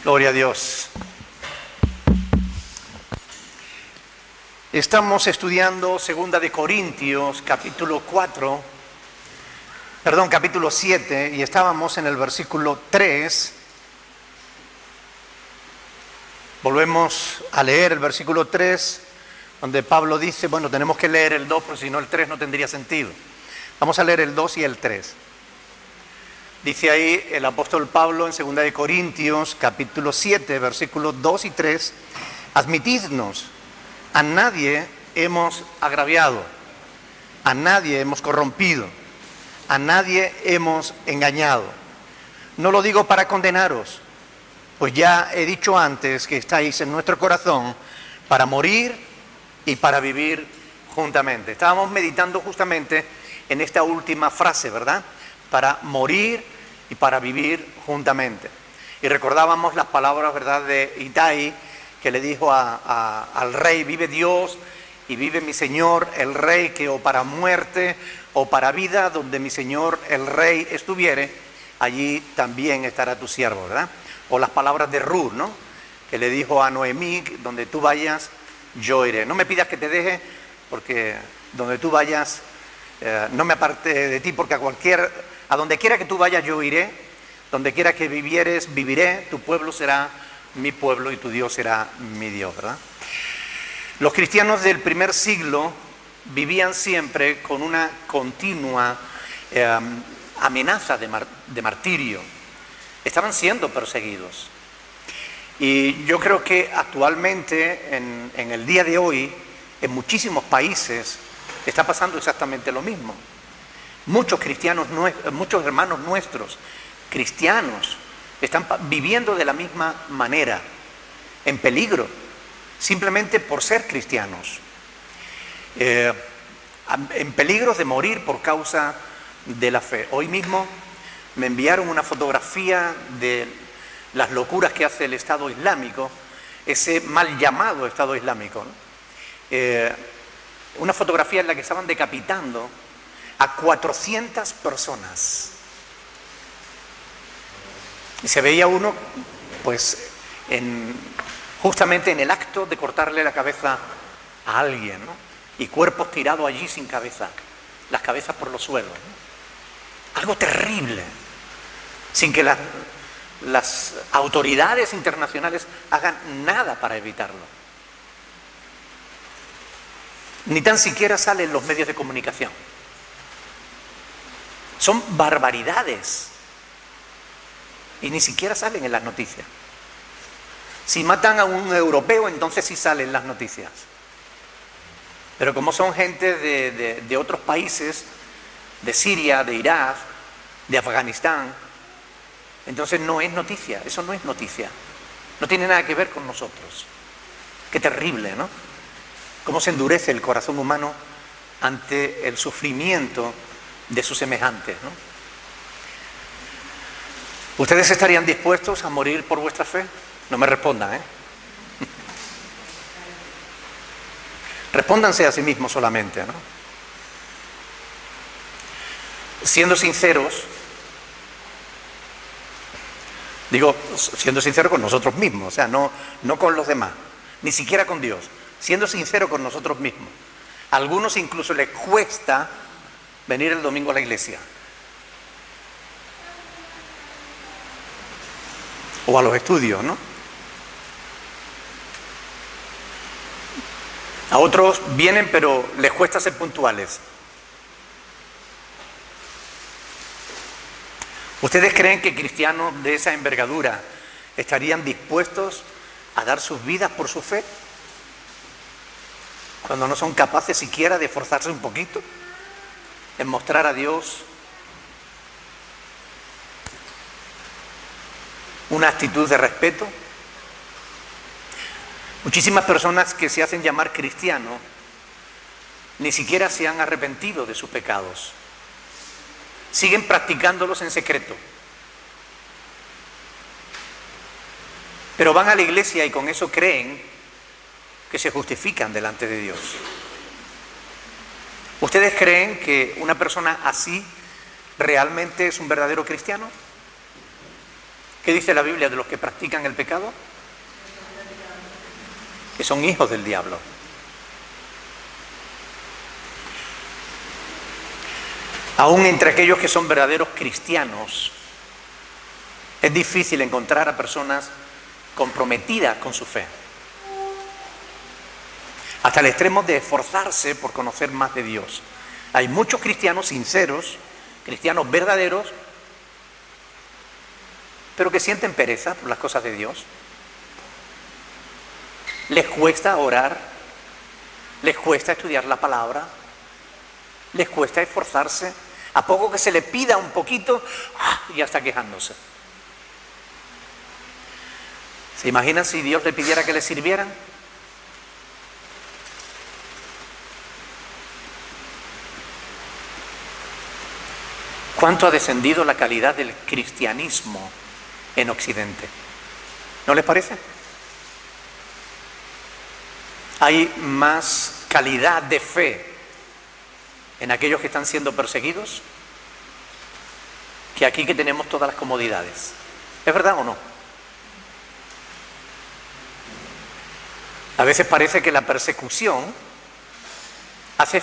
Gloria a Dios. Estamos estudiando 2 de Corintios, capítulo 7, y estábamos en el versículo 3. Volvemos a leer el versículo 3, donde Pablo dice, bueno, tenemos que leer el 2, porque si no el 3 no tendría sentido. Vamos a leer el 2 y el 3. Dice ahí el apóstol Pablo en 2 de Corintios, capítulo 7, versículos 2 y 3, admitidnos, a nadie hemos agraviado, a nadie hemos corrompido, a nadie hemos engañado. No lo digo para condenaros, pues ya he dicho antes que estáis en nuestro corazón para morir y para vivir juntamente. Estábamos meditando justamente en esta última frase, ¿verdad? Para morir y para vivir juntamente. Y recordábamos las palabras, ¿verdad?, de Itai, que le dijo al rey: vive Dios y vive mi Señor, el rey, que o para muerte o para vida, donde mi Señor el rey estuviere, allí también estará tu siervo, ¿verdad? O las palabras de Ruth, ¿no?, que le dijo a Noemí: donde tú vayas, yo iré. No me pidas que te deje, porque donde tú vayas, no me aparte de ti, porque a donde quiera que tú vayas, yo iré. Donde quiera que vivieres, viviré. Tu pueblo será mi pueblo y tu Dios será mi Dios, ¿verdad? Los cristianos del primer siglo vivían siempre con una continua amenaza de martirio. Estaban siendo perseguidos. Y yo creo que actualmente, en el día de hoy, en muchísimos países está pasando exactamente lo mismo. Muchos hermanos nuestros, cristianos, están viviendo de la misma manera, en peligro, simplemente por ser cristianos. En peligro de morir por causa de la fe. Hoy mismo me enviaron una fotografía de las locuras que hace el Estado Islámico, ese mal llamado Estado Islámico, ¿no? Una fotografía en la que estaban decapitando a 400 personas. Y se veía uno, pues, justamente en el acto de cortarle la cabeza a alguien, ¿no? Y cuerpos tirados allí sin cabeza, las cabezas por los suelos, ¿no? Algo terrible, sin que las autoridades internacionales hagan nada para evitarlo. Ni tan siquiera salen los medios de comunicación. Son barbaridades y ni siquiera salen en las noticias. Si matan a un europeo, entonces sí salen las noticias. Pero como son gente de otros países, de Siria, de Irak, de Afganistán, entonces no es noticia, eso no es noticia. No tiene nada que ver con nosotros. Qué terrible, ¿no? Cómo se endurece el corazón humano ante el sufrimiento de sus semejantes, ¿no? ¿Ustedes estarían dispuestos a morir por vuestra fe? No me respondan, ¿eh? Respóndanse a sí mismos solamente, ¿no? Siendo sinceros, digo, siendo sinceros con nosotros mismos, o sea, no con los demás, ni siquiera con Dios, siendo sinceros con nosotros mismos. A algunos incluso les cuesta venir el domingo a la iglesia o a los estudios, ¿no? A otros vienen, pero les cuesta ser puntuales. ¿Ustedes creen que cristianos de esa envergadura estarían dispuestos a dar sus vidas por su fe, cuando no son capaces siquiera de esforzarse un poquito en mostrar a Dios una actitud de respeto? Muchísimas personas que se hacen llamar cristianos ni siquiera se han arrepentido de sus pecados. Siguen practicándolos en secreto. Pero van a la iglesia y con eso creen que se justifican delante de Dios. ¿Ustedes creen que una persona así realmente es un verdadero cristiano? ¿Qué dice la Biblia de los que practican el pecado? Que son hijos del diablo. Aún entre aquellos que son verdaderos cristianos, es difícil encontrar a personas comprometidas con su fe, hasta el extremo de esforzarse por conocer más de Dios. Hay muchos cristianos sinceros, cristianos verdaderos, pero que sienten pereza por las cosas de Dios. Les cuesta orar, les cuesta estudiar la palabra, les cuesta esforzarse. A poco que se le pida un poquito, ya está quejándose. ¿Se imaginan si Dios le pidiera que le sirvieran? ¿Cuánto ha descendido la calidad del cristianismo en Occidente? ¿No les parece? Hay más calidad de fe en aquellos que están siendo perseguidos que aquí que tenemos todas las comodidades. ¿Es verdad o no? A veces parece que la persecución hace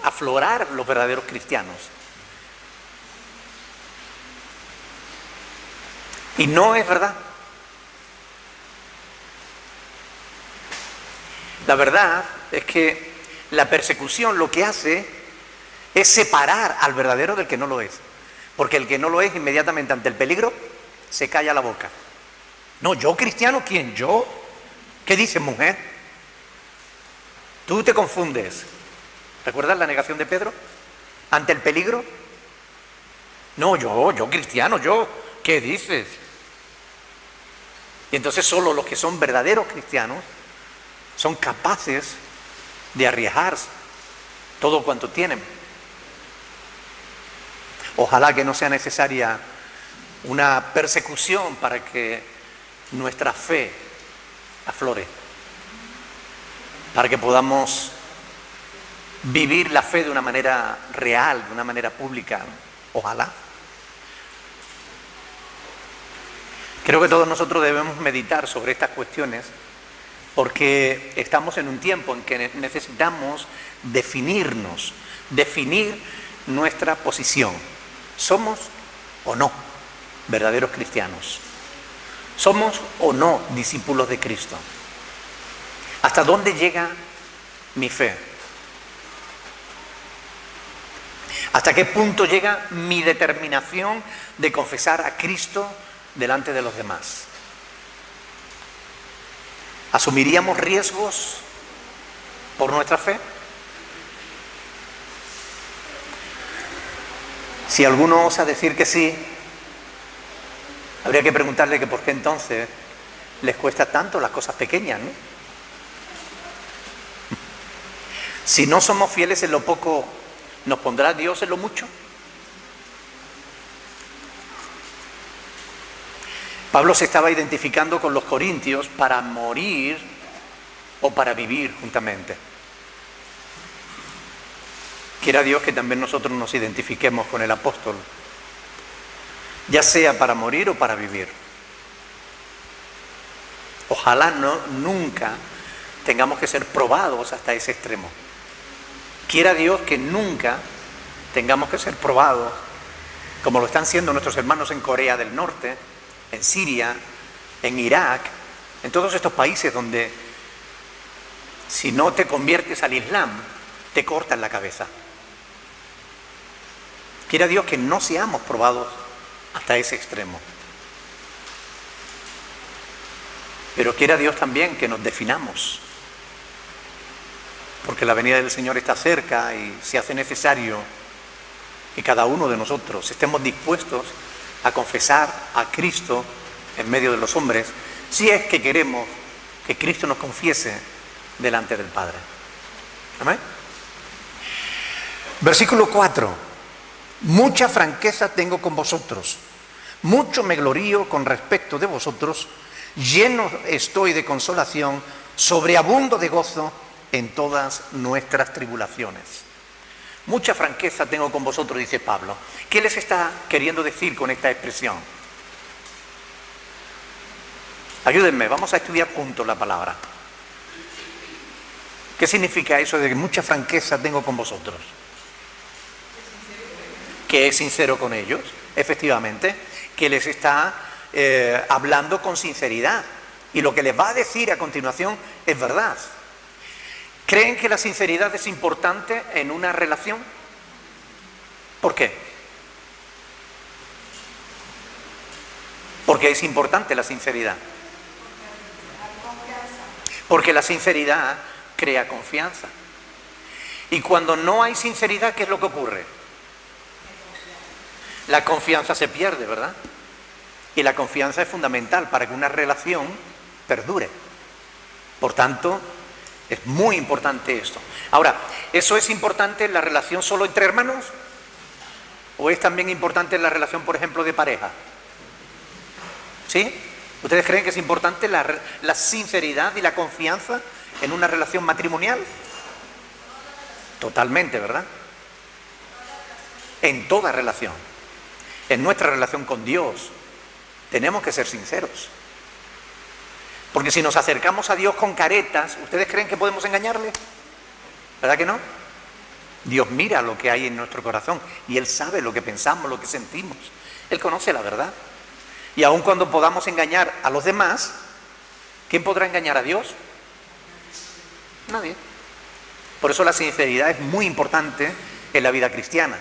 aflorar los verdaderos cristianos. Y no es verdad. La verdad es que la persecución lo que hace es separar al verdadero del que no lo es. Porque el que no lo es, inmediatamente ante el peligro, se calla la boca. No, yo cristiano, ¿quién? ¿Yo? ¿Qué dices, mujer? Tú te confundes. ¿Recuerdas la negación de Pedro? Ante el peligro. No, yo cristiano, yo. ¿Qué dices? Y entonces solo los que son verdaderos cristianos son capaces de arriesgar todo cuanto tienen. Ojalá que no sea necesaria una persecución para que nuestra fe aflore, para que podamos vivir la fe de una manera real, de una manera pública. Ojalá. Creo que todos nosotros debemos meditar sobre estas cuestiones porque estamos en un tiempo en que necesitamos definirnos, definir nuestra posición. ¿Somos o no verdaderos cristianos? ¿Somos o no discípulos de Cristo? ¿Hasta dónde llega mi fe? ¿Hasta qué punto llega mi determinación de confesar a Cristo delante de los demás? ¿Asumiríamos riesgos por nuestra fe? Si alguno osa decir que sí, habría que preguntarle que por qué entonces les cuesta tanto las cosas pequeñas, ¿no? Si no somos fieles en lo poco, ¿nos pondrá Dios en lo mucho? Pablo se estaba identificando con los corintios para morir o para vivir juntamente. Quiera Dios que también nosotros nos identifiquemos con el apóstol, ya sea para morir o para vivir. Ojalá nunca tengamos que ser probados hasta ese extremo. Quiera Dios que nunca tengamos que ser probados como lo están siendo nuestros hermanos en Corea del Norte, en Siria, en Irak, en todos estos países donde si no te conviertes al Islam, te cortan la cabeza. Quiera Dios que no seamos probados hasta ese extremo. Pero quiera Dios también que nos definamos, porque la venida del Señor está cerca y se hace necesario que cada uno de nosotros estemos dispuestos a confesar a Cristo en medio de los hombres, si es que queremos que Cristo nos confiese delante del Padre. Amén. Versículo 4. Mucha franqueza tengo con vosotros, mucho me glorío con respecto de vosotros, lleno estoy de consolación, sobreabundo de gozo en todas nuestras tribulaciones. Mucha franqueza tengo con vosotros, dice Pablo. ¿Qué les está queriendo decir con esta expresión? Ayúdenme, vamos a estudiar juntos la palabra. ¿Qué significa eso de que mucha franqueza tengo con vosotros? Que es sincero con ellos, efectivamente, que les está hablando con sinceridad. Y lo que les va a decir a continuación es verdad. ¿Creen que la sinceridad es importante en una relación? ¿Por qué? Porque es importante la sinceridad. Porque la sinceridad crea confianza. Y cuando no hay sinceridad, ¿qué es lo que ocurre? La confianza se pierde, ¿verdad? Y la confianza es fundamental para que una relación perdure. Por tanto, es muy importante esto. Ahora, ¿eso es importante en la relación solo entre hermanos? ¿O es también importante en la relación, por ejemplo, de pareja? ¿Sí? ¿Ustedes creen que es importante la sinceridad y la confianza en una relación matrimonial? Totalmente, ¿verdad? En toda relación. En nuestra relación con Dios tenemos que ser sinceros. Porque si nos acercamos a Dios con caretas, ¿ustedes creen que podemos engañarle? ¿Verdad que no? Dios mira lo que hay en nuestro corazón y Él sabe lo que pensamos, lo que sentimos. Él conoce la verdad. Y aun cuando podamos engañar a los demás, ¿quién podrá engañar a Dios? Nadie. Por eso la sinceridad es muy importante en la vida cristiana.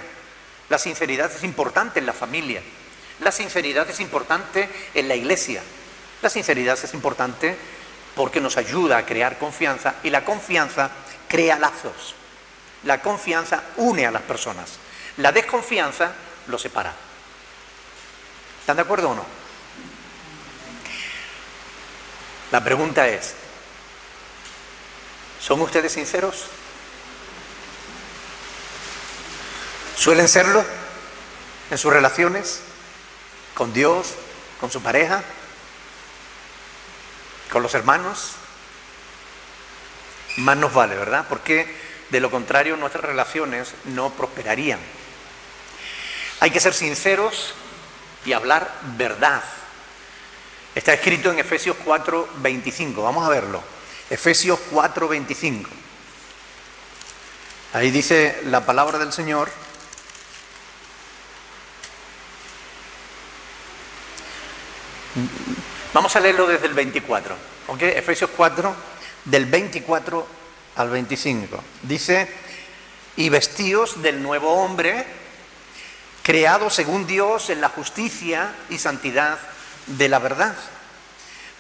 La sinceridad es importante en la familia. La sinceridad es importante en la iglesia. La sinceridad es importante porque nos ayuda a crear confianza y la confianza crea lazos. La confianza une a las personas. La desconfianza los separa. ¿Están de acuerdo o no? La pregunta es, ¿son ustedes sinceros? ¿Suelen serlo en sus relaciones? ¿Con Dios? ¿Con su pareja? ¿Con los hermanos? Más nos vale, ¿verdad? Porque de lo contrario nuestras relaciones no prosperarían. Hay que ser sinceros y hablar verdad. Está escrito en Efesios 4:25. Vamos a verlo. Efesios 4:25. Ahí dice la palabra del Señor. Vamos a leerlo desde el 24. ¿Ok? Efesios 4, del 24 al 25. Dice, y vestíos del nuevo hombre, creado según Dios en la justicia y santidad de la verdad.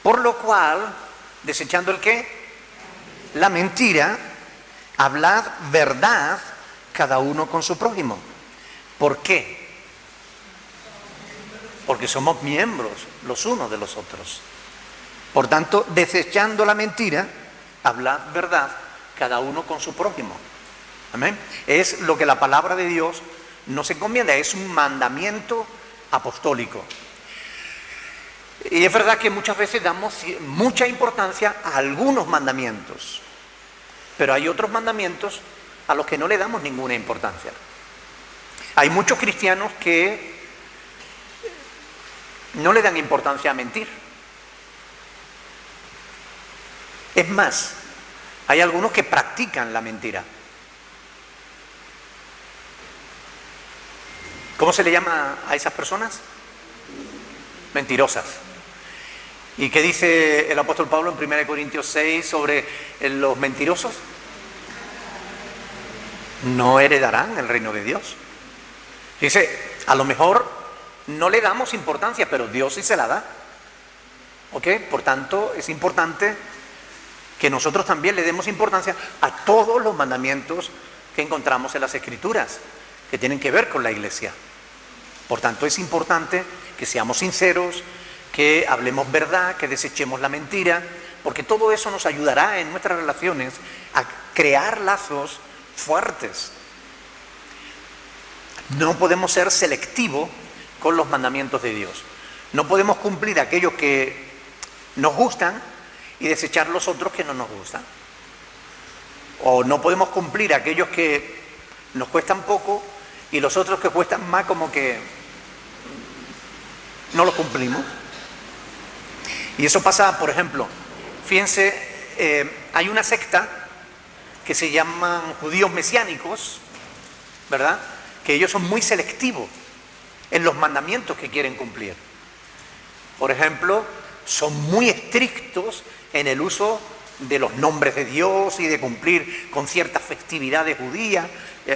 Por lo cual, desechando el qué, la mentira, hablad verdad cada uno con su prójimo. ¿Por qué? Porque somos miembros los unos de los otros. Por tanto, desechando la mentira, hablad verdad cada uno con su prójimo. Amén. Es lo que la palabra de Dios nos encomienda, es un mandamiento apostólico. Y es verdad que muchas veces damos mucha importancia a algunos mandamientos, pero hay otros mandamientos a los que no le damos ninguna importancia. Hay muchos cristianos que no le dan importancia a mentir. Es más, hay algunos que practican la mentira. ¿Cómo se le llama a esas personas? Mentirosas. ¿Y qué dice el apóstol Pablo en 1 Corintios 6 sobre los mentirosos? No heredarán el reino de Dios. Dice, a lo mejor no le damos importancia, pero Dios sí se la da. ¿Ok? Por tanto, es importante que nosotros también le demos importancia a todos los mandamientos que encontramos en las Escrituras, que tienen que ver con la iglesia. Por tanto, es importante que seamos sinceros, que hablemos verdad, que desechemos la mentira, porque todo eso nos ayudará en nuestras relaciones a crear lazos fuertes. No podemos ser selectivos con los mandamientos de Dios. No podemos cumplir aquellos que nos gustan y desechar los otros que no nos gustan. O no podemos cumplir aquellos que nos cuestan poco y los otros que cuestan más, como que no los cumplimos. Y eso pasa, por ejemplo, fíjense, hay una secta que se llaman judíos mesiánicos, ¿verdad? Que ellos son muy selectivos en los mandamientos que quieren cumplir. Por ejemplo, son muy estrictos en el uso de los nombres de Dios y de cumplir con ciertas festividades judías,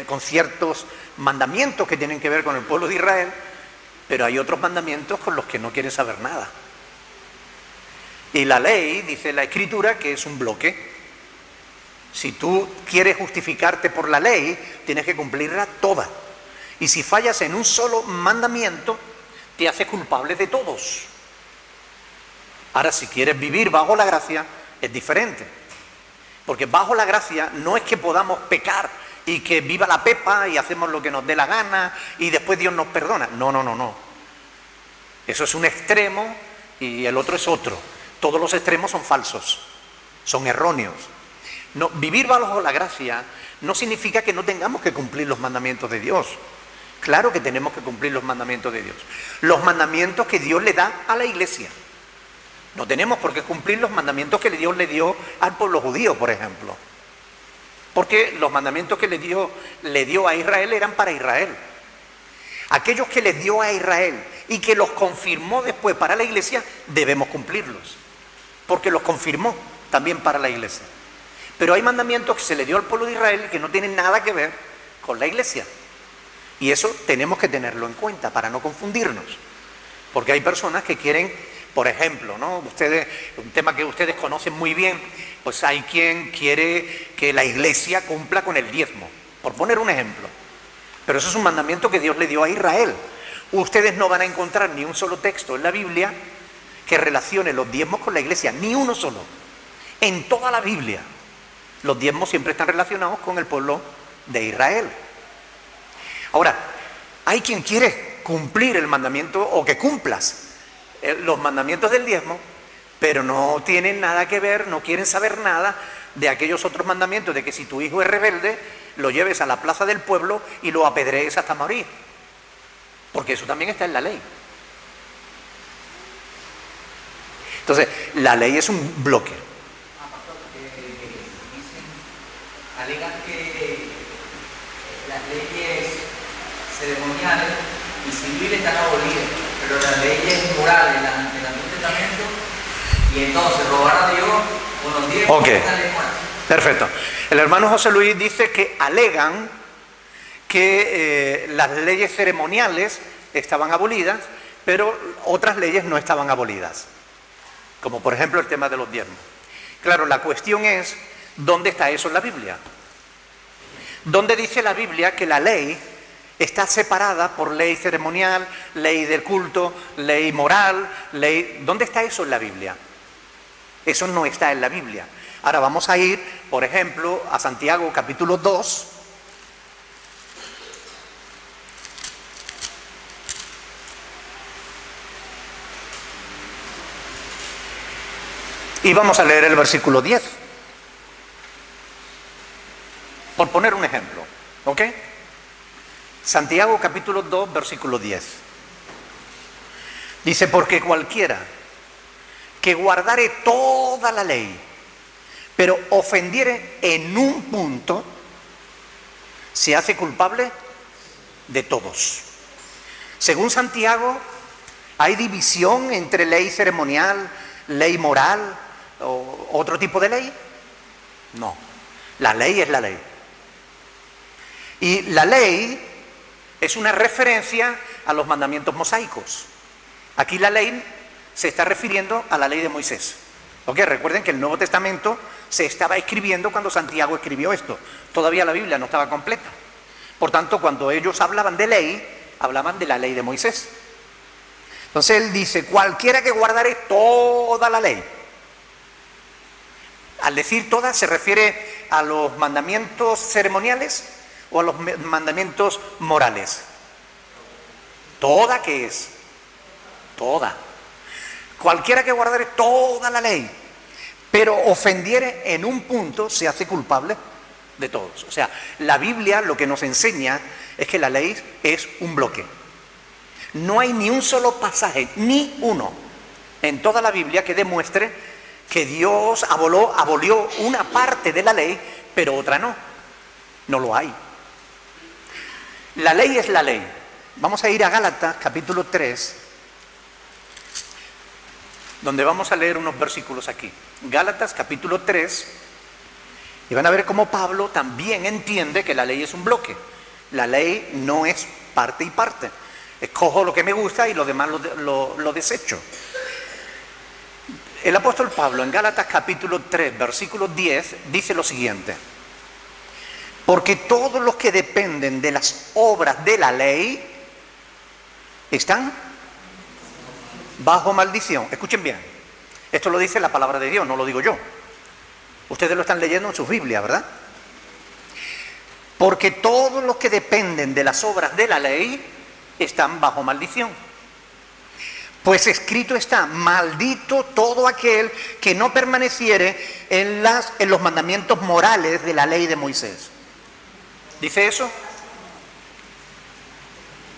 con ciertos mandamientos que tienen que ver con el pueblo de Israel, pero hay otros mandamientos con los que no quieren saber nada. Y la ley, dice la Escritura, que es un bloque. Si tú quieres justificarte por la ley, tienes que cumplirla toda. Y si fallas en un solo mandamiento, te haces culpable de todos. Ahora, si quieres vivir bajo la gracia, es diferente. Porque bajo la gracia no es que podamos pecar y que viva la pepa y hacemos lo que nos dé la gana y después Dios nos perdona. No. Eso es un extremo y el otro es otro. Todos los extremos son falsos, son erróneos. No, vivir bajo la gracia no significa que no tengamos que cumplir los mandamientos de Dios. Claro que tenemos que cumplir los mandamientos de Dios. Los mandamientos que Dios le da a la iglesia. No tenemos por qué cumplir los mandamientos que Dios le dio al pueblo judío, por ejemplo. Porque los mandamientos que le dio a Israel eran para Israel. Aquellos que le dio a Israel y que los confirmó después para la iglesia, debemos cumplirlos. Porque los confirmó también para la iglesia. Pero hay mandamientos que se le dio al pueblo de Israel que no tienen nada que ver con la iglesia. Y eso tenemos que tenerlo en cuenta para no confundirnos. Porque hay personas que quieren, por ejemplo, ¿no? Ustedes, un tema que ustedes conocen muy bien, pues hay quien quiere que la iglesia cumpla con el diezmo, por poner un ejemplo. Pero eso es un mandamiento que Dios le dio a Israel. Ustedes no van a encontrar ni un solo texto en la Biblia que relacione los diezmos con la iglesia, ni uno solo. En toda la Biblia, los diezmos siempre están relacionados con el pueblo de Israel. Ahora, hay quien quiere cumplir el mandamiento o que cumplas los mandamientos del diezmo, pero no tienen nada que ver, no quieren saber nada de aquellos otros mandamientos, de que si tu hijo es rebelde, lo lleves a la plaza del pueblo y lo apedrees hasta morir. Porque eso también está en la ley. Entonces, la ley es un bloque. Alegan que las leyes ceremoniales y civiles están abolidas, pero las leyes morales del Antiguo Testamento, y entonces robar a Dios con los diezmos están leyes morales. Perfecto. El hermano José Luis dice que alegan que las leyes ceremoniales estaban abolidas, pero otras leyes no estaban abolidas, como por ejemplo el tema de los diezmos. Claro, la cuestión es, ¿dónde está eso en la Biblia? ¿Dónde dice la Biblia que la ley está separada por ley ceremonial, ley del culto, ley moral, ley... ¿Dónde está eso en la Biblia? Eso no está en la Biblia. Ahora vamos a ir, por ejemplo, a Santiago capítulo 2. Y vamos a leer el versículo 10. Por poner un ejemplo, ¿ok? Santiago capítulo 2, versículo 10. Dice, porque cualquiera que guardare toda la ley, pero ofendiere en un punto, se hace culpable de todos. Según Santiago, ¿hay división entre ley ceremonial, ley moral o otro tipo de ley? No, la ley es la ley. Y la ley es una referencia a los mandamientos mosaicos. Aquí la ley se está refiriendo a la ley de Moisés. ¿Ok? Recuerden que el Nuevo Testamento se estaba escribiendo cuando Santiago escribió esto. Todavía la Biblia no estaba completa. Por tanto, cuando ellos hablaban de ley, hablaban de la ley de Moisés. Entonces él dice, cualquiera que guardare toda la ley. Al decir toda, ¿se refiere a los mandamientos ceremoniales o a los mandamientos morales? ¿Toda qué es? Toda. Cualquiera que guardare toda la ley, pero ofendiere en un punto, se hace culpable de todos. O sea, la Biblia lo que nos enseña es que la ley es un bloque. No hay ni un solo pasaje, ni uno, en toda la Biblia que demuestre que Dios abolió una parte de la ley, pero otra no. No lo hay. La ley es la ley. Vamos a ir a Gálatas, capítulo 3, donde vamos a leer unos versículos aquí. Gálatas, capítulo 3, y van a ver cómo Pablo también entiende que la ley es un bloque. La ley no es parte y parte. Escojo lo que me gusta y lo demás lo desecho. El apóstol Pablo en Gálatas capítulo 3, versículo 10, dice lo siguiente: porque todos los que dependen de las obras de la ley están bajo maldición. Escuchen bien, esto lo dice la palabra de Dios, no lo digo yo. Ustedes lo están leyendo en sus Biblias, ¿verdad? Porque todos los que dependen de las obras de la ley están bajo maldición. Pues escrito está: maldito todo aquel que no permaneciere en los mandamientos morales de la ley de Moisés. ¿Dice eso?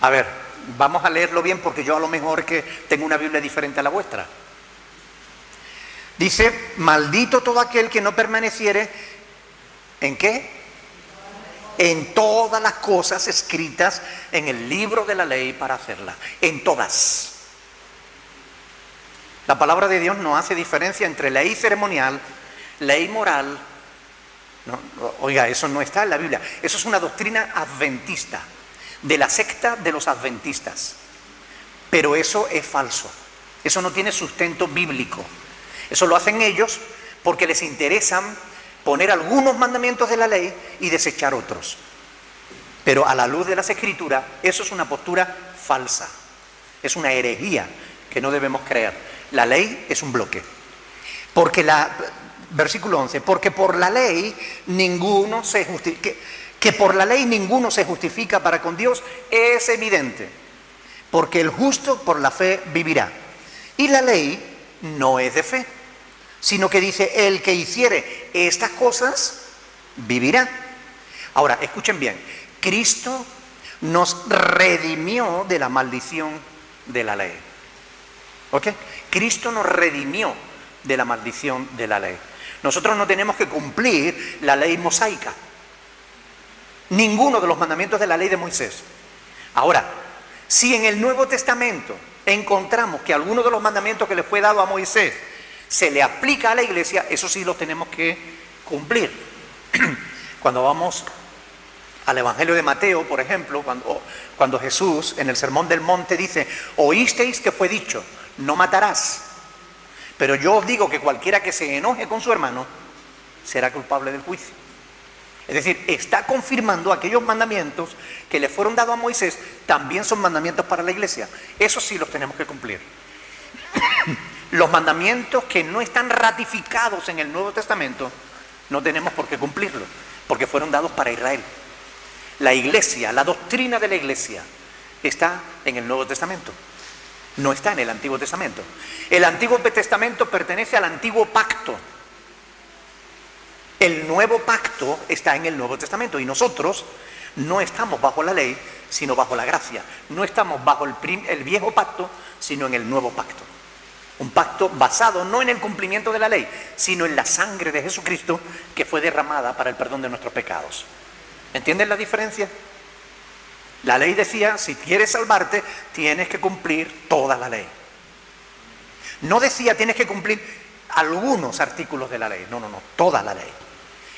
A ver, vamos a leerlo bien, porque yo a lo mejor que tengo una Biblia diferente a la vuestra. Dice: maldito todo aquel que no permaneciere, ¿en qué? En todas las cosas escritas en el libro de la ley para hacerlas. En todas. La palabra de Dios no hace diferencia entre ley ceremonial, ley moral. No, oiga, eso no está en la Biblia. Eso es una doctrina adventista, de la secta de los adventistas. Pero eso es falso. Eso no tiene sustento bíblico. Eso lo hacen ellos porque les interesan poner algunos mandamientos de la ley y desechar otros. Pero a la luz de las Escrituras, eso es una postura falsa. Es una herejía que no debemos creer. La ley es un bloque. Porque versículo 11, porque por la ley ninguno se justifica, que por la ley ninguno se justifica para con Dios, es evidente. Porque el justo por la fe vivirá. Y la ley no es de fe, sino que dice: el que hiciere estas cosas vivirá. Ahora, escuchen bien, Cristo nos redimió de la maldición de la ley. ¿Ok? Cristo nos redimió de la maldición de la ley. Nosotros no tenemos que cumplir la ley mosaica, ninguno de los mandamientos de la ley de Moisés. Ahora, si en el Nuevo Testamento encontramos que alguno de los mandamientos que le fue dado a Moisés se le aplica a la iglesia, eso sí los tenemos que cumplir. Cuando vamos al Evangelio de Mateo, por ejemplo, cuando Jesús en el Sermón del Monte dice: oísteis que fue dicho, no matarás, pero yo os digo que cualquiera que se enoje con su hermano será culpable del juicio. Es decir, está confirmando aquellos mandamientos que le fueron dados a Moisés, también son mandamientos para la iglesia. Eso sí los tenemos que cumplir. Los mandamientos que no están ratificados en el Nuevo Testamento no tenemos por qué cumplirlos, porque fueron dados para Israel. La iglesia, la doctrina de la iglesia está en el Nuevo Testamento, no está en el Antiguo Testamento. El Antiguo Testamento pertenece al Antiguo Pacto. El Nuevo Pacto está en el Nuevo Testamento y nosotros no estamos bajo la ley, sino bajo la gracia. No estamos bajo el Viejo Pacto, sino en el Nuevo Pacto. Un pacto basado no en el cumplimiento de la ley, sino en la sangre de Jesucristo que fue derramada para el perdón de nuestros pecados. ¿Entienden la diferencia? La ley decía: si quieres salvarte, tienes que cumplir toda la ley. No decía tienes que cumplir algunos artículos de la ley. No, toda la ley.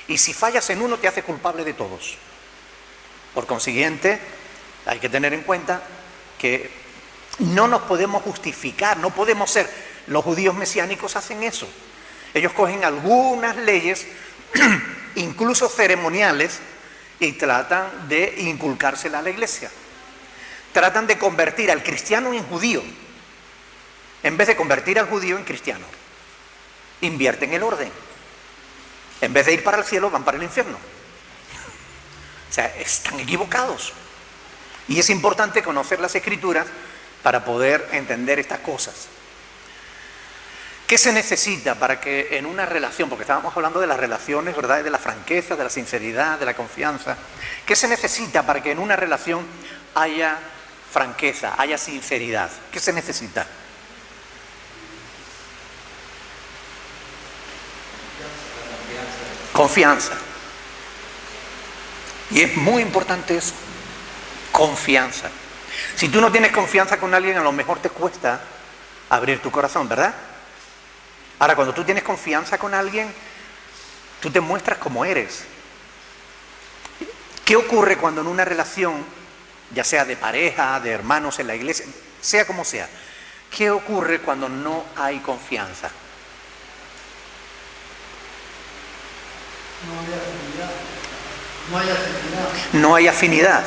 Y si fallas en uno, te hace culpable de todos. Por consiguiente, hay que tener en cuenta que no nos podemos justificar, no podemos ser. Los judíos mesiánicos hacen eso. Ellos cogen algunas leyes, incluso ceremoniales, y tratan de inculcársela a la iglesia. Tratan de convertir al cristiano en judío, en vez de convertir al judío en cristiano. Invierten el orden. En vez de ir para el cielo, van para el infierno. O sea, están equivocados. Y es importante conocer las Escrituras para poder entender estas cosas. ¿Qué se necesita para que en una relación, porque estábamos hablando de las relaciones, ¿verdad?, de la franqueza, de la sinceridad, de la confianza? ¿Qué se necesita para que en una relación haya franqueza, haya sinceridad? ¿Qué se necesita? Confianza. Y es muy importante eso. Confianza. Si tú no tienes confianza con alguien, a lo mejor te cuesta abrir tu corazón, ¿verdad? Ahora, cuando tú tienes confianza con alguien, tú te muestras como eres. ¿Qué ocurre cuando en una relación, ya sea de pareja, de hermanos en la iglesia, sea como sea? ¿Qué ocurre cuando no hay confianza? No hay afinidad. No hay afinidad. No hay afinidad.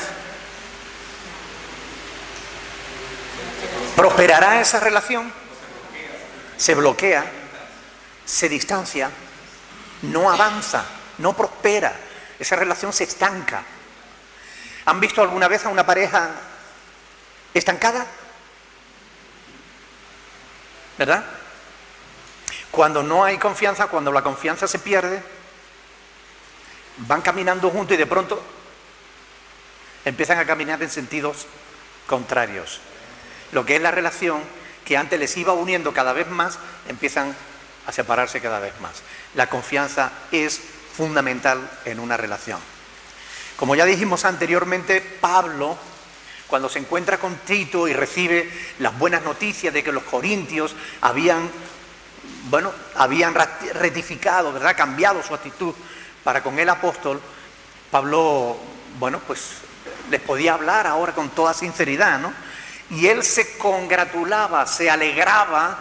¿Prosperará esa relación? Se bloquea, se distancia, no avanza, no prospera. Esa relación se estanca. ¿Han visto alguna vez a una pareja estancada? ¿Verdad? Cuando no hay confianza, cuando la confianza se pierde, van caminando juntos y de pronto empiezan a caminar en sentidos contrarios. Lo que es la relación que antes les iba uniendo cada vez más, empiezan a separarse cada vez más. La confianza es fundamental en una relación. Como ya dijimos anteriormente, Pablo, cuando se encuentra con Tito y recibe las buenas noticias de que los corintios habían rectificado, ¿verdad?, cambiado su actitud para con el apóstol, Pablo, pues les podía hablar ahora con toda sinceridad, ¿no? Y él se congratulaba, se alegraba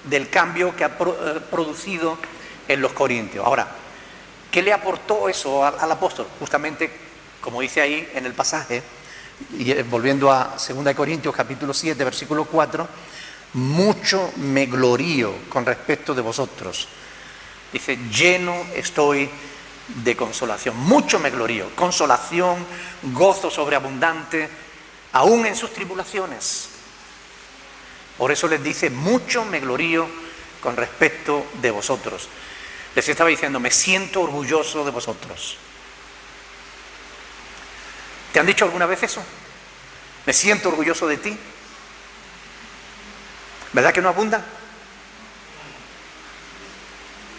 del cambio que ha producido en los corintios. Ahora, ¿qué le aportó eso al apóstol? Justamente, como dice ahí en el pasaje, y volviendo a 2 Corintios capítulo 7, versículo 4, mucho me glorío con respecto de vosotros. Dice, lleno estoy de consolación, mucho me glorío, consolación, gozo sobreabundante, aún en sus tribulaciones. Por eso les dice, mucho me glorío con respecto de vosotros. Les estaba diciendo, me siento orgulloso de vosotros. ¿Te han dicho alguna vez eso? Me siento orgulloso de ti. ¿Verdad que no abunda?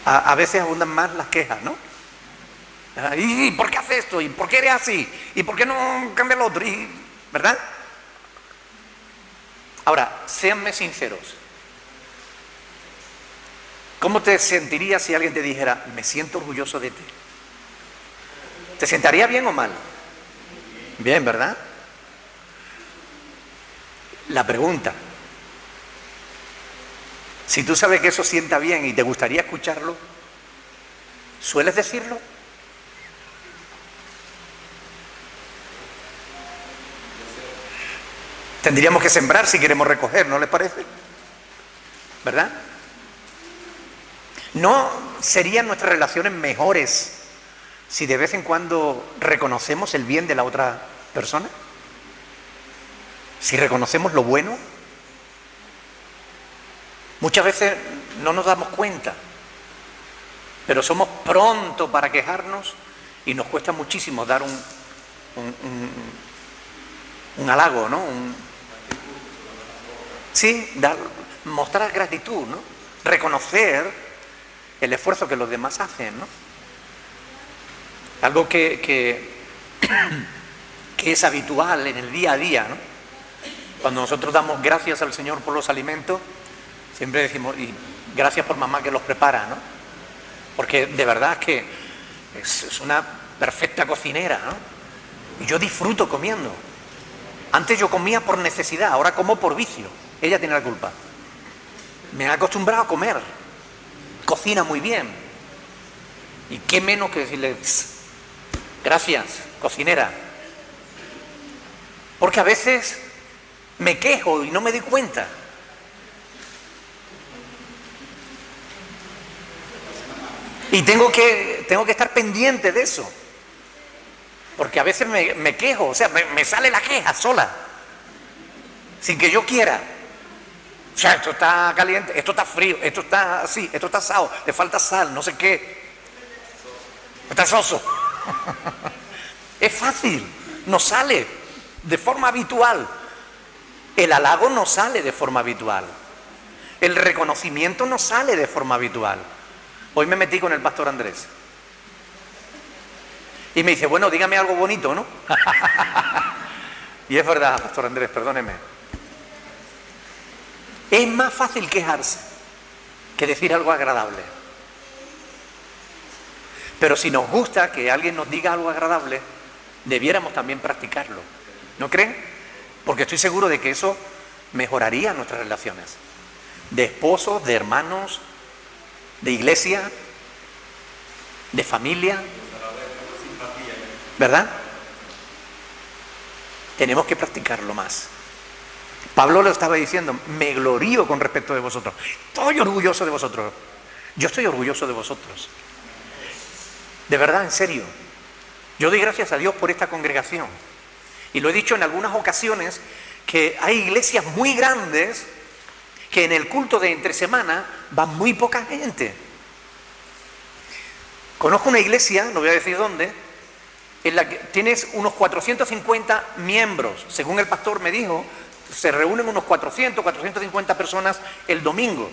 A veces abundan más las quejas, ¿no? ¿Y por qué hace esto? ¿Y por qué eres así? ¿Y por qué no cambia lo otro? ¿Verdad? Ahora, séanme sinceros. ¿Cómo te sentirías si alguien te dijera, me siento orgulloso de ti? ¿Te sentaría bien o mal? Bien, ¿verdad? La pregunta, si tú sabes que eso sienta bien y te gustaría escucharlo, ¿sueles decirlo? Tendríamos que sembrar si queremos recoger, ¿no les parece? ¿Verdad? ¿No serían nuestras relaciones mejores si de vez en cuando reconocemos el bien de la otra persona? Si reconocemos lo bueno. Muchas veces no nos damos cuenta, pero somos prontos para quejarnos y nos cuesta muchísimo dar un halago, ¿no? Mostrar gratitud, ¿no? Reconocer el esfuerzo que los demás hacen, ¿no? Algo que es habitual en el día a día, ¿no? Cuando nosotros damos gracias al Señor por los alimentos, siempre decimos, y gracias por mamá que los prepara, ¿no? Porque de verdad que es una perfecta cocinera, ¿no? Y yo disfruto comiendo. Antes yo comía por necesidad, ahora como por vicio. Ella tiene la culpa. Me he acostumbrado a comer. Cocina muy bien. Y qué menos que decirle, gracias, cocinera. Porque a veces me quejo y no me doy cuenta. Y tengo que estar pendiente de eso. Porque a veces me quejo, o sea, me sale la queja sola. Sin que yo quiera. O sea, esto está caliente, esto está frío, esto está así, esto está asado, le falta sal, no sé qué. Está soso. Es fácil, no sale de forma habitual. El halago no sale de forma habitual. El reconocimiento no sale de forma habitual. Hoy me metí con el pastor Andrés. Y me dice, bueno, dígame algo bonito, ¿no? Y es verdad, pastor Andrés, perdóneme. Es más fácil quejarse que decir algo agradable. Pero si nos gusta que alguien nos diga algo agradable, debiéramos también practicarlo. ¿No creen? Porque estoy seguro de que eso mejoraría nuestras relaciones. De esposos, de hermanos, de iglesia, de familia. ¿Verdad? Tenemos que practicarlo más. Pablo lo estaba diciendo, me glorío con respecto de vosotros. Estoy orgulloso de vosotros. Yo estoy orgulloso de vosotros. De verdad, en serio. Yo doy gracias a Dios por esta congregación. Y lo he dicho en algunas ocasiones, que hay iglesias muy grandes que en el culto de entre semana va muy poca gente. Conozco una iglesia, no voy a decir dónde, en la que tienes unos 450 miembros. Según el pastor me dijo, se reúnen unos 450 personas el domingo.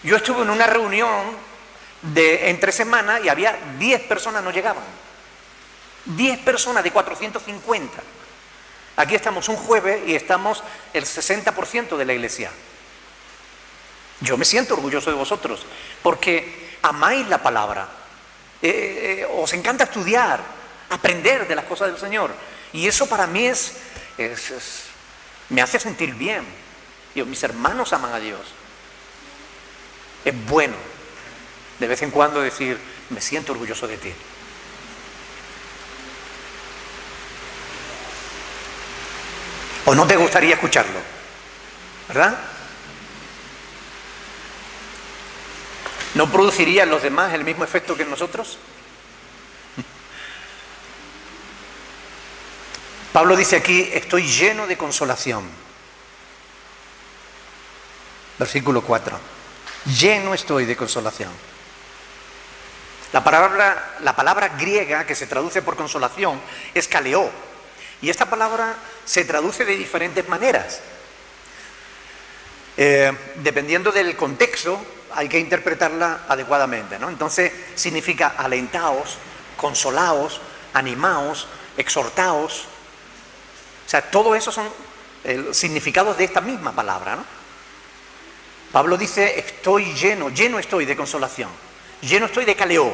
Yo estuve en una reunión de entre semana y había 10 personas, no llegaban. 10 personas de 450. Aquí estamos un jueves y estamos el 60% de la iglesia. Yo me siento orgulloso de vosotros, porque amáis la palabra. Os encanta estudiar, aprender de las cosas del Señor. Y eso para mí me hace sentir bien. Mis hermanos aman a Dios. Es bueno de vez en cuando decir, me siento orgulloso de ti. ¿O no te gustaría escucharlo? ¿Verdad? ¿No produciría en los demás el mismo efecto que en nosotros? Pablo dice aquí, estoy lleno de consolación. Versículo 4. Lleno estoy de consolación. La palabra griega que se traduce por consolación es kaleo. Y esta palabra se traduce de diferentes maneras. Dependiendo del contexto, hay que interpretarla adecuadamente, ¿no? Entonces significa alentaos, consolaos, animaos, exhortaos. O sea, todo eso son significados de esta misma palabra, ¿no? Pablo dice, estoy lleno estoy de consolación, lleno estoy de kaleo,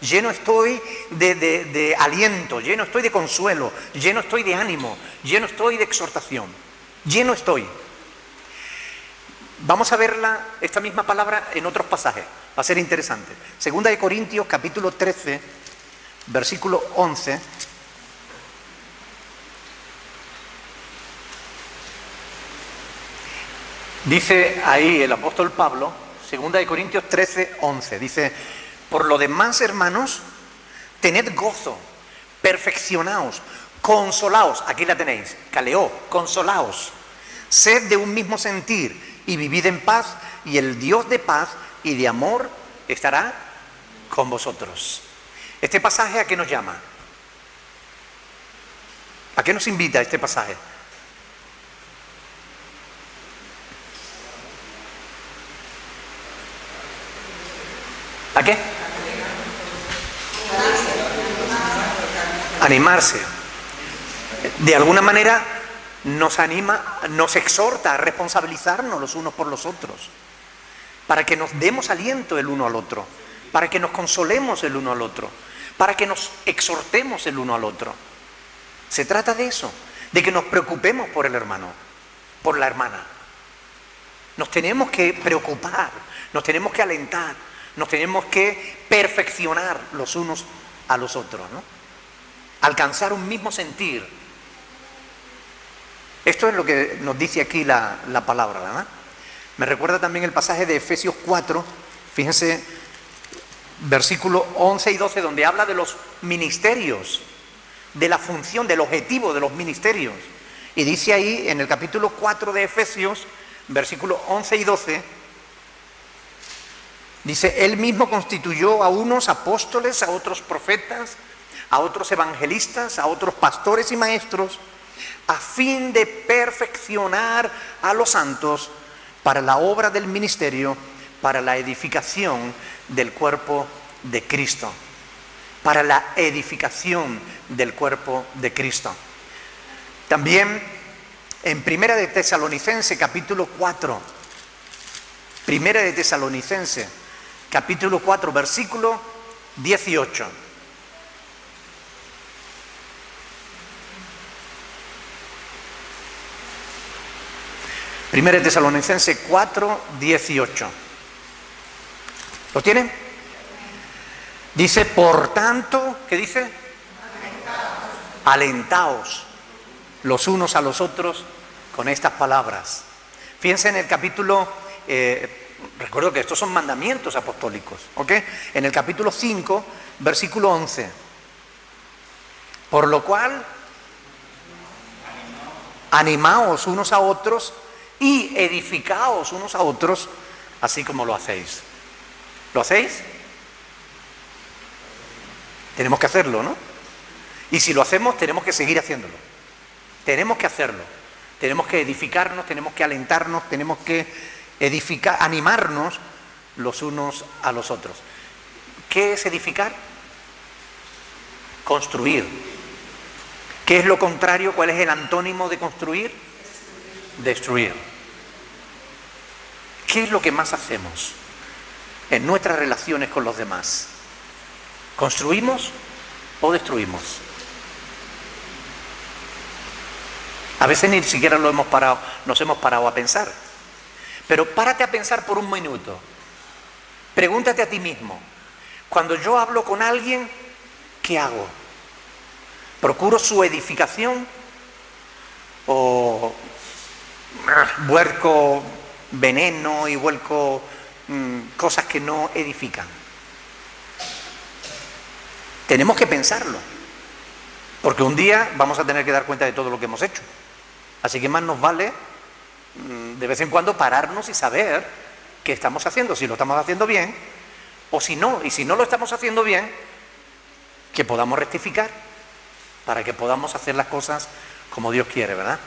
lleno estoy de aliento, lleno estoy de consuelo, lleno estoy de ánimo, lleno estoy de exhortación, lleno estoy. Vamos a verla, esta misma palabra, en otros pasajes, va a ser interesante. Segunda de Corintios, capítulo 13, versículo 11. Dice ahí el apóstol Pablo, segunda de Corintios 13, 11, dice, por lo demás, hermanos, tened gozo, perfeccionaos, consolaos, aquí la tenéis, kaleo, consolaos, sed de un mismo sentir y vivid en paz, y el Dios de paz y de amor estará con vosotros. Este pasaje, ¿a qué nos llama? ¿A qué nos invita este pasaje? ¿A qué? Animarse. De alguna manera nos anima, nos exhorta a responsabilizarnos los unos por los otros, para que nos demos aliento el uno al otro, para que nos consolemos el uno al otro, para que nos exhortemos el uno al otro. Se trata de eso, de que nos preocupemos por el hermano, por la hermana. Nos tenemos que preocupar, nos tenemos que alentar, nos tenemos que perfeccionar los unos a los otros, ¿no? Alcanzar un mismo sentir. Esto es lo que nos dice aquí la palabra, ¿verdad? Me recuerda también el pasaje de Efesios 4, fíjense, versículos 11 y 12, donde habla de los ministerios, de la función, del objetivo de los ministerios. Y dice ahí, en el capítulo 4 de Efesios, versículos 11 y 12, dice, Él mismo constituyó a unos apóstoles, a otros profetas, a otros evangelistas, a otros pastores y maestros, a fin de perfeccionar a los santos para la obra del ministerio, para la edificación del cuerpo de Cristo. Para la edificación del cuerpo de Cristo. También en Primera de Tesalonicenses, capítulo 4. Primera de Tesalonicenses, capítulo 4, versículo 18. Primera de Tesalonicenses 4, 18. ¿Lo tienen? Dice, por tanto, ¿qué dice? Alentaos los unos a los otros con estas palabras. Fíjense en el capítulo, recuerdo que estos son mandamientos apostólicos, ¿ok? En el capítulo 5, versículo 11. Por lo cual, animaos unos a otros y edificaos unos a otros, así como lo hacéis. ¿Lo hacéis? Tenemos que hacerlo, ¿no? Y si lo hacemos, tenemos que seguir haciéndolo. Tenemos que hacerlo. Tenemos que edificarnos, tenemos que alentarnos, tenemos que edificar, animarnos los unos a los otros. ¿Qué es edificar? Construir. ¿Qué es lo contrario? ¿Cuál es el antónimo de construir? Destruir. ¿Qué es lo que más hacemos en nuestras relaciones con los demás? ¿Construimos o destruimos? A veces ni siquiera nos hemos parado a pensar. Pero párate a pensar por un minuto. Pregúntate a ti mismo. Cuando yo hablo con alguien, ¿qué hago? ¿Procuro su edificación? ¿O vuelco veneno y vuelco cosas que no edifican? Tenemos que pensarlo. Porque un día vamos a tener que dar cuenta de todo lo que hemos hecho. Así que más nos vale de vez en cuando pararnos y saber qué estamos haciendo, si lo estamos haciendo bien o si no. Y si no lo estamos haciendo bien, que podamos rectificar para que podamos hacer las cosas como Dios quiere, ¿verdad?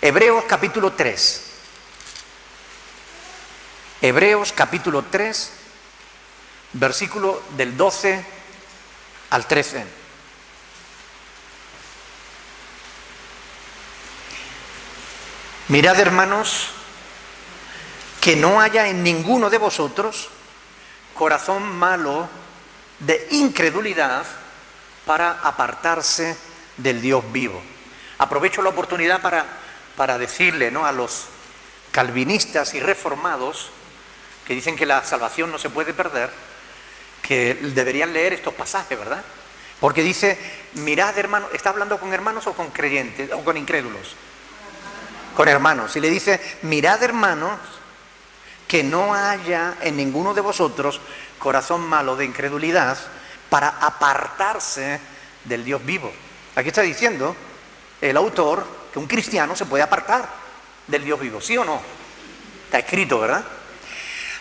Hebreos capítulo 3. Hebreos capítulo 3, versículo del 12 al 13. Mirad, hermanos, que no haya en ninguno de vosotros corazón malo de incredulidad para apartarse del Dios vivo. Aprovecho la oportunidad para decirle, ¿no?, a los calvinistas y reformados que dicen que la salvación no se puede perder, que deberían leer estos pasajes, ¿verdad? Porque dice, mirad, hermanos, ¿está hablando con hermanos o con creyentes o con incrédulos? Con hermanos. Y le dice, mirad, hermanos, que no haya en ninguno de vosotros corazón malo de incredulidad para apartarse del Dios vivo. Aquí está diciendo el autor que un cristiano se puede apartar del Dios vivo, ¿sí o no? Está escrito, ¿verdad?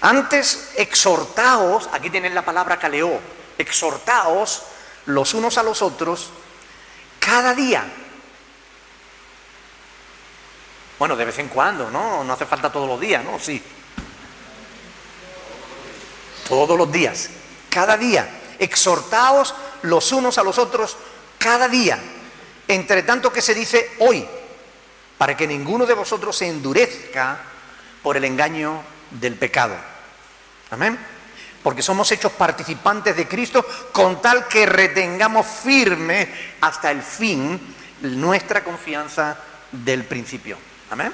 Antes, exhortaos, aquí tienen la palabra kaleo, exhortaos los unos a los otros cada día. Bueno, de vez en cuando, ¿no? No hace falta todos los días, ¿no? Sí. Todos los días, cada día. Exhortaos los unos a los otros cada día. Entre tanto que se dice hoy, para que ninguno de vosotros se endurezca por el engaño del pecado. Amén. Porque somos hechos participantes de Cristo con tal que retengamos firme hasta el fin nuestra confianza del principio. Amén.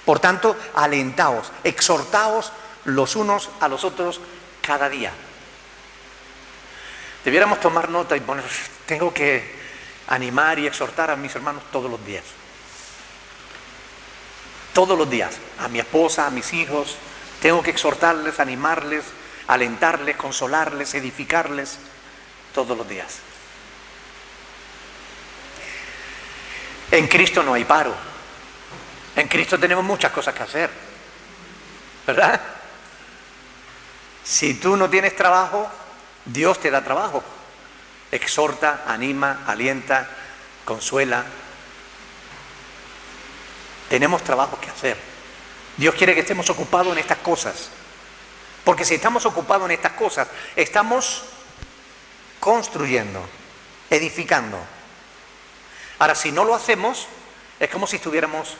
Por tanto, alentaos, exhortaos los unos a los otros cada día. Debiéramos tomar nota y poner, tengo que animar y exhortar a mis hermanos todos los días. Todos los días. A mi esposa, a mis hijos. Tengo que exhortarles, animarles, alentarles, consolarles, edificarles todos los días. En Cristo no hay paro. En Cristo tenemos muchas cosas que hacer, ¿verdad? Si tú no tienes trabajo, Dios te da trabajo. Exhorta, anima, alienta, consuela. Tenemos trabajo que hacer. Dios quiere que estemos ocupados en estas cosas. Porque si estamos ocupados en estas cosas, estamos construyendo, edificando. Ahora, si no lo hacemos, es como si estuviéramos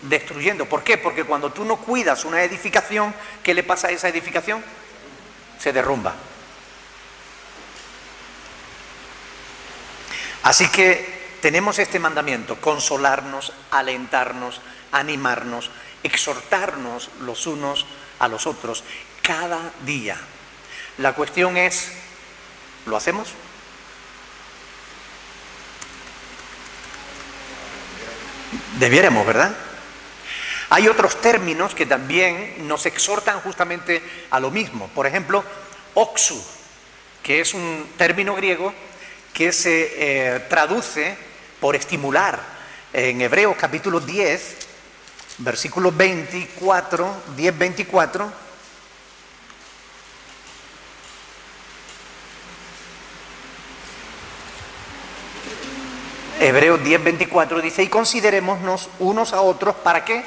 destruyendo. ¿Por qué? Porque cuando tú no cuidas una edificación, ¿qué le pasa a esa edificación? Se derrumba. Así que tenemos este mandamiento: consolarnos, alentarnos, animarnos, exhortarnos los unos a los otros cada día. La cuestión es, ¿lo hacemos? Debiéramos, ¿verdad? Hay otros términos que también nos exhortan justamente a lo mismo. Por ejemplo, oxu, que es un término griego que se traduce por estimular. En Hebreos capítulo 10, versículo 24, 10-24, Hebreos 10:24 dice: y considerémonos unos a otros, ¿para qué?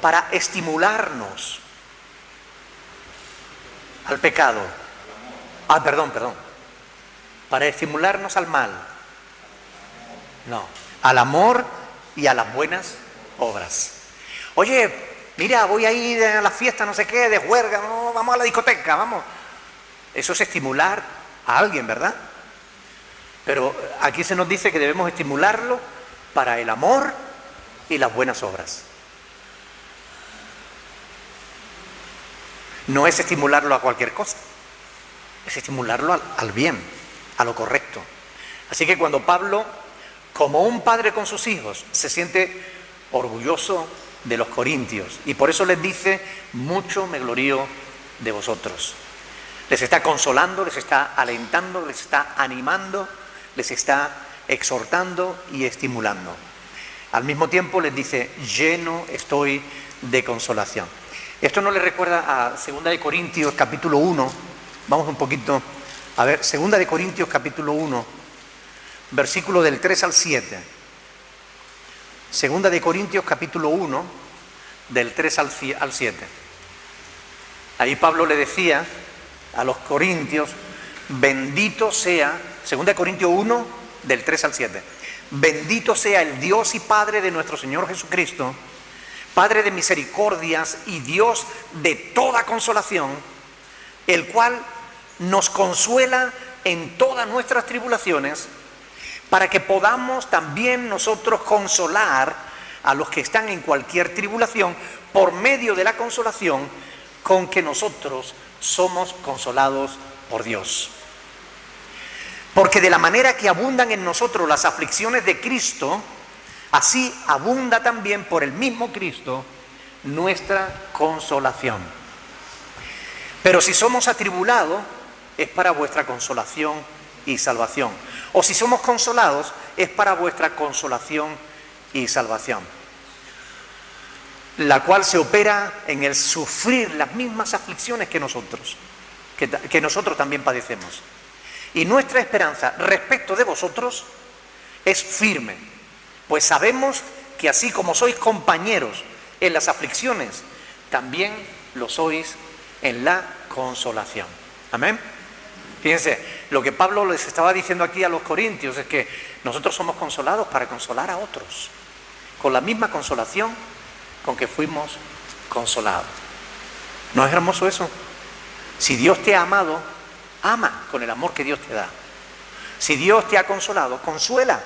Para estimularnos al pecado. Perdón. Para estimularnos al mal. No, al amor y a las buenas obras. Oye, mira, voy a ir a la fiesta, no sé qué, de juerga, no, vamos a la discoteca, vamos. Eso es estimular a alguien, ¿verdad? Pero aquí se nos dice que debemos estimularlo para el amor y las buenas obras. No es estimularlo a cualquier cosa, es estimularlo al bien, a lo correcto. Así que cuando Pablo, como un padre con sus hijos, se siente orgulloso de los corintios y por eso les dice: mucho me glorío de vosotros. Les está consolando, les está alentando, les está animando, les está exhortando y estimulando. Al mismo tiempo les dice: lleno estoy de consolación. Esto no le recuerda a 2 de Corintios capítulo 1. Vamos un poquito a ver, 2 de Corintios capítulo 1, versículo del 3 al 7. 2 de Corintios capítulo 1, del 3 al 7. Ahí Pablo le decía a los corintios: bendito sea, 2 de Corintios 1, del 3 al 7. Bendito sea el Dios y Padre de nuestro Señor Jesucristo, Padre de misericordias y Dios de toda consolación, el cual nos consuela en todas nuestras tribulaciones, para que podamos también nosotros consolar a los que están en cualquier tribulación por medio de la consolación con que nosotros somos consolados por Dios. Porque de la manera que abundan en nosotros las aflicciones de Cristo, así abunda también por el mismo Cristo nuestra consolación. Pero si somos atribulados, es para vuestra consolación y salvación. O si somos consolados, es para vuestra consolación y salvación, la cual se opera en el sufrir las mismas aflicciones que nosotros también padecemos. Y nuestra esperanza respecto de vosotros es firme, pues sabemos que así como sois compañeros en las aflicciones, también lo sois en la consolación. Amén. Fíjense, lo que Pablo les estaba diciendo aquí a los corintios es que nosotros somos consolados para consolar a otros, con la misma consolación con que fuimos consolados. ¿No es hermoso eso? Si Dios te ha amado, ama con el amor que Dios te da. Si Dios te ha consolado, consuela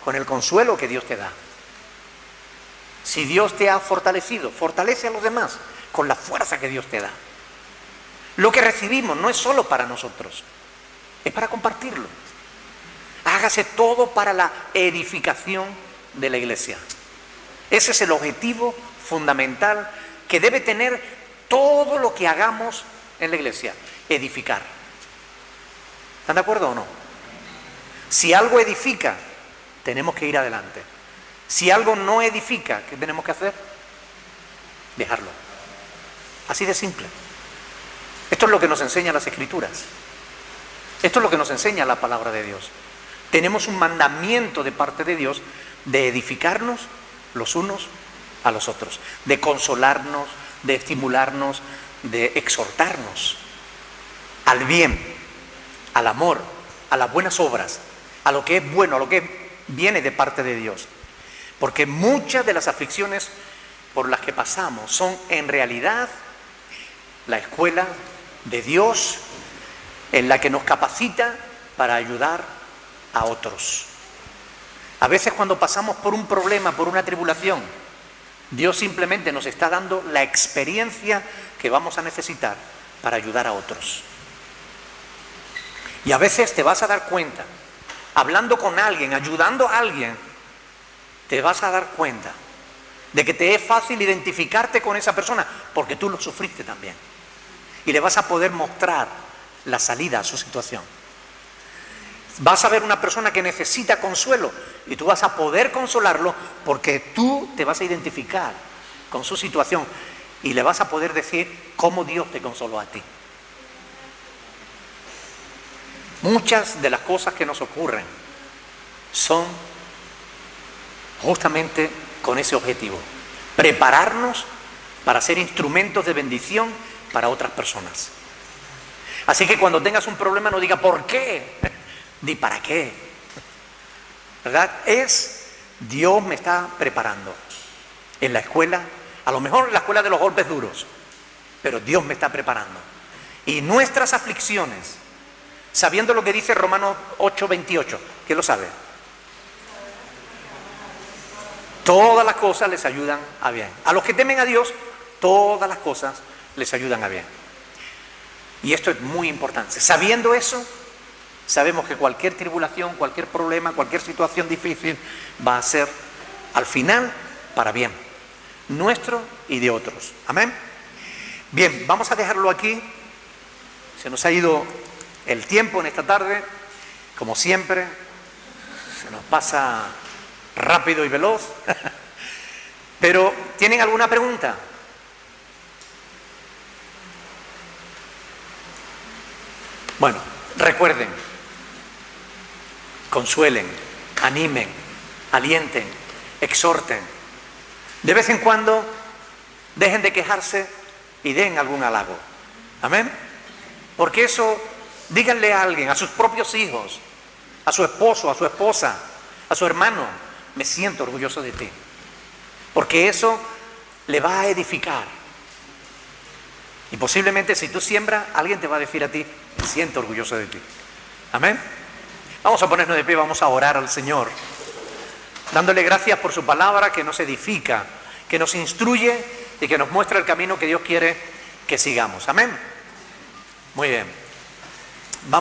con el consuelo que Dios te da. Si Dios te ha fortalecido, fortalece a los demás con la fuerza que Dios te da. Lo que recibimos no es solo para nosotros, es para compartirlo. Hágase todo para la edificación de la iglesia. Ese es el objetivo fundamental que debe tener todo lo que hagamos en la iglesia: edificar. ¿Están de acuerdo o no? Si algo edifica, tenemos que ir adelante. Si algo no edifica, ¿qué tenemos que hacer? Dejarlo. Así de simple. Esto es lo que nos enseñan las Escrituras. Esto es lo que nos enseña la palabra de Dios. Tenemos un mandamiento de parte de Dios de edificarnos los unos a los otros, de consolarnos, de estimularnos, de exhortarnos al bien, al amor, a las buenas obras, a lo que es bueno, a lo que viene de parte de Dios. Porque muchas de las aflicciones por las que pasamos son en realidad la escuela de Dios en la que nos capacita para ayudar a otros. A veces cuando pasamos por un problema, por una tribulación, Dios simplemente nos está dando la experiencia que vamos a necesitar para ayudar a otros. Y a veces te vas a dar cuenta, hablando con alguien, ayudando a alguien, te vas a dar cuenta de que te es fácil identificarte con esa persona, porque tú lo sufriste también. Y le vas a poder mostrar la salida a su situación. Vas a ver una persona que necesita consuelo y tú vas a poder consolarlo porque tú te vas a identificar con su situación y le vas a poder decir cómo Dios te consoló a ti. Muchas de las cosas que nos ocurren son justamente con ese objetivo: prepararnos para ser instrumentos de bendición para otras personas. Así que cuando tengas un problema no diga ¿por qué? Di ¿para qué? ¿Verdad? Dios me está preparando en la escuela, a lo mejor en la escuela de los golpes duros, pero Dios me está preparando. Y nuestras aflicciones, sabiendo lo que dice Romanos 8:28, ¿quién lo sabe? Todas las cosas les ayudan a bien. A los que temen a Dios, todas las cosas les ayudan a bien. Y esto es muy importante. Sabiendo eso, sabemos que cualquier tribulación, cualquier problema, cualquier situación difícil va a ser al final para bien, nuestro y de otros. Amén. Bien, vamos a dejarlo aquí. Se nos ha ido el tiempo en esta tarde, como siempre, se nos pasa rápido y veloz. Pero, ¿tienen alguna pregunta? Bueno, recuerden, consuelen, animen, alienten, exhorten. De vez en cuando dejen de quejarse y den algún halago. Amén. Porque eso, díganle a alguien, a sus propios hijos, a su esposo, a su esposa, a su hermano: me siento orgulloso de ti. Porque eso le va a edificar. Y posiblemente si tú siembras, alguien te va a decir a ti: me siento orgulloso de ti. Amén. Vamos a ponernos de pie, vamos a orar al Señor, dándole gracias por su palabra que nos edifica, que nos instruye y que nos muestra el camino que Dios quiere que sigamos. Amén. Muy bien.